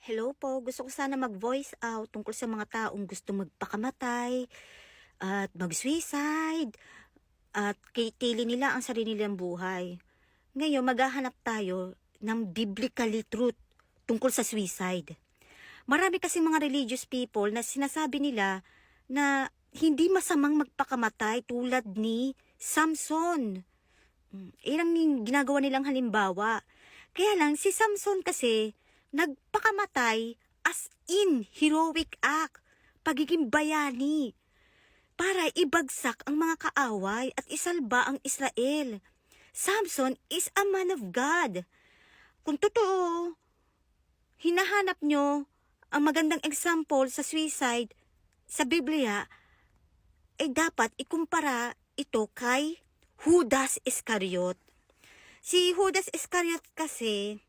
Hello po, gusto ko sana mag-voice out tungkol sa mga taong gusto magpakamatay at mag-suicide at kitili nila ang sarili nilang buhay. Ngayon, maghahanap tayo ng biblically truth tungkol sa suicide. Marami kasi mga religious people na sinasabi nila na hindi masamang magpakamatay tulad ni Samson. Ilang yung ginagawa nilang halimbawa. Kaya lang, si Samson kasi nagpakamatay as in heroic act, pagiging bayani, para ibagsak ang mga kaaway at isalba ang Israel. Samson is a man of God. Kung totoo, hinahanap nyo ang magandang example sa suicide sa Biblia, ay dapat ikumpara ito kay Judas Iscariot. Si Judas Iscariot kasi